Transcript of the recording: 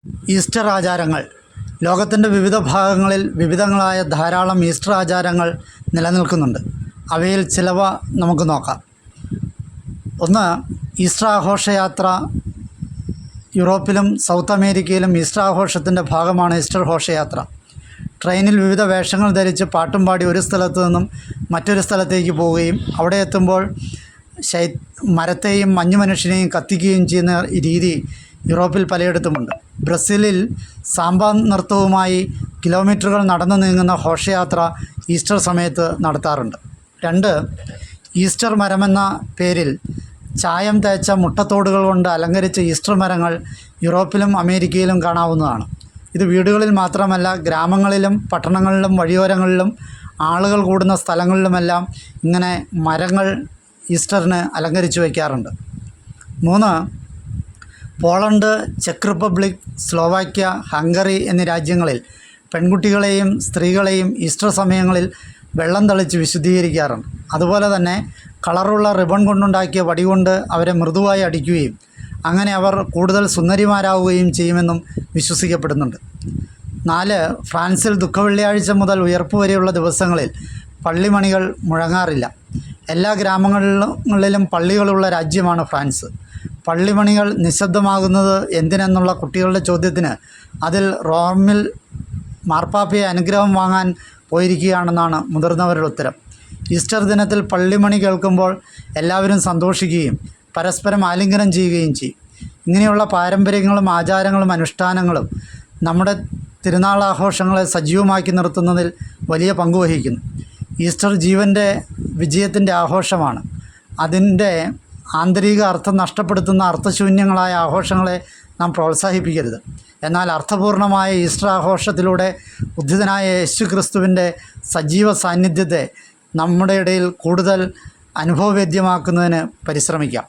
Easter ആചാരങ്ങൾ. ലോകത്തിൻ്റെ വിവിധ ഭാഗങ്ങളിൽ വിവിധങ്ങളായ ധാരാളം ഈസ്റ്റർ ആചാരങ്ങൾ നിലനിൽക്കുന്നുണ്ട്. അവയിൽ ചിലവ നമുക്ക് നോക്കാം. ഒന്ന്, ഈസ്റ്റർ ആഘോഷയാത്ര. യൂറോപ്പിലും സൗത്ത് അമേരിക്കയിലും ഈസ്റ്റർ ആഘോഷത്തിൻ്റെ ഭാഗമാണ് ഈസ്റ്റർ ഘോഷയാത്ര. ട്രെയിനിൽ വിവിധ വേഷങ്ങൾ ധരിച്ച് പാട്ടും പാടി ഒരു സ്ഥലത്തു നിന്നും മറ്റൊരു സ്ഥലത്തേക്ക് പോവുകയും അവിടെ എത്തുമ്പോൾ മരത്തെയും മഞ്ഞു മനുഷ്യനെയും കത്തിക്കുകയും ചെയ്യുന്ന രീതി യൂറോപ്പിൽ പലയിടത്തുമുണ്ട്. ബ്രസീലിൽ സാമ്പ നൃത്തവുമായി കിലോമീറ്ററുകൾ നടന്നു നീങ്ങുന്ന ഘോഷയാത്ര ഈസ്റ്റർ സമയത്ത് നടത്താറുണ്ട്. 2, ഈസ്റ്റർ മരമെന്ന പേരിൽ ചായം തേച്ച മുട്ടത്തോടുകൾ കൊണ്ട് അലങ്കരിച്ച ഈസ്റ്റർ മരങ്ങൾ യൂറോപ്പിലും അമേരിക്കയിലും കാണാവുന്നതാണ്. ഇത് വീടുകളിൽ മാത്രമല്ല, ഗ്രാമങ്ങളിലും പട്ടണങ്ങളിലും വഴിയോരങ്ങളിലും ആളുകൾ കൂടുന്ന സ്ഥലങ്ങളിലുമെല്ലാം ഇങ്ങനെ മരങ്ങൾ ഈസ്റ്ററിന് അലങ്കരിച്ചു വയ്ക്കാറുണ്ട്. 3, Poland, check republic, Slovakia, Hungary എന്നീ രാജ്യങ്ങളിൽ പെൺകുട്ടികളെയും സ്ത്രീകളെയും ഈസ്റ്റർ സമയങ്ങളിൽ വെള്ളം തളിച്ച് വിശുദ്ധീകരിക്കാറുണ്ട്. അതുപോലെ തന്നെ കളറുള്ള റിബൺ കൊണ്ടുണ്ടാക്കിയ വടി കൊണ്ട് അവരെ മൃദുവായി അടിക്കുകയും അങ്ങനെ അവർ കൂടുതൽ സുന്ദരിമാരാവുകയും ചെയ്യുമെന്നും വിശ്വസിക്കപ്പെടുന്നുണ്ട്. 4, ഫ്രാൻസിൽ ദുഃഖവെള്ളിയാഴ്ച മുതൽ ഉയർപ്പ് വരെയുള്ള ദിവസങ്ങളിൽ പള്ളിമണികൾ മുഴങ്ങാറില്ല. എല്ലാ ഗ്രാമങ്ങളിലും പള്ളികളുള്ള രാജ്യമാണ് ഫ്രാൻസ്. പള്ളിമണികൾ നിശബ്ദമാകുന്നത് എന്തിനെന്നുള്ള കുട്ടികളുടെ ചോദ്യത്തിന് അതിൽ റോമിൽ മാർപ്പാപ്പയെ അനുഗ്രഹം വാങ്ങാൻ പോയിരിക്കുകയാണെന്നാണ് മുതിർന്നവരുടെ ഉത്തരം. ഈസ്റ്റർ ദിനത്തിൽ പള്ളിമണി കേൾക്കുമ്പോൾ എല്ലാവരും സന്തോഷിക്കുകയും പരസ്പരം ആലിംഗനം ചെയ്യുകയും ചെയ്യും. ഇങ്ങനെയുള്ള പാരമ്പര്യങ്ങളും ആചാരങ്ങളും അനുഷ്ഠാനങ്ങളും നമ്മുടെ തിരുനാളാഘോഷങ്ങളെ സജീവമാക്കി നിർത്തുന്നതിൽ വലിയ പങ്കുവഹിക്കുന്നു. ഈസ്റ്റർ ജീവൻ്റെ വിജയത്തിൻ്റെ ആഘോഷമാണ്. അതിൻ്റെ ആന്തരിക അർത്ഥം നഷ്ടപ്പെടുത്തുന്ന അർത്ഥശൂന്യങ്ങളായ ആഘോഷങ്ങളെ നാം പ്രോത്സാഹിപ്പിക്കരുത്. എന്നാൽ അർത്ഥപൂർണമായ ഈസ്റ്റർ ആഘോഷത്തിലൂടെ ഉദ്ധിതനായ യേശു ക്രിസ്തുവിൻ്റെ സജീവ സാന്നിധ്യത്തെ നമ്മുടെ ഇടയിൽ കൂടുതൽ അനുഭവവേദ്യമാക്കുന്നതിന് പരിശ്രമിക്കാം.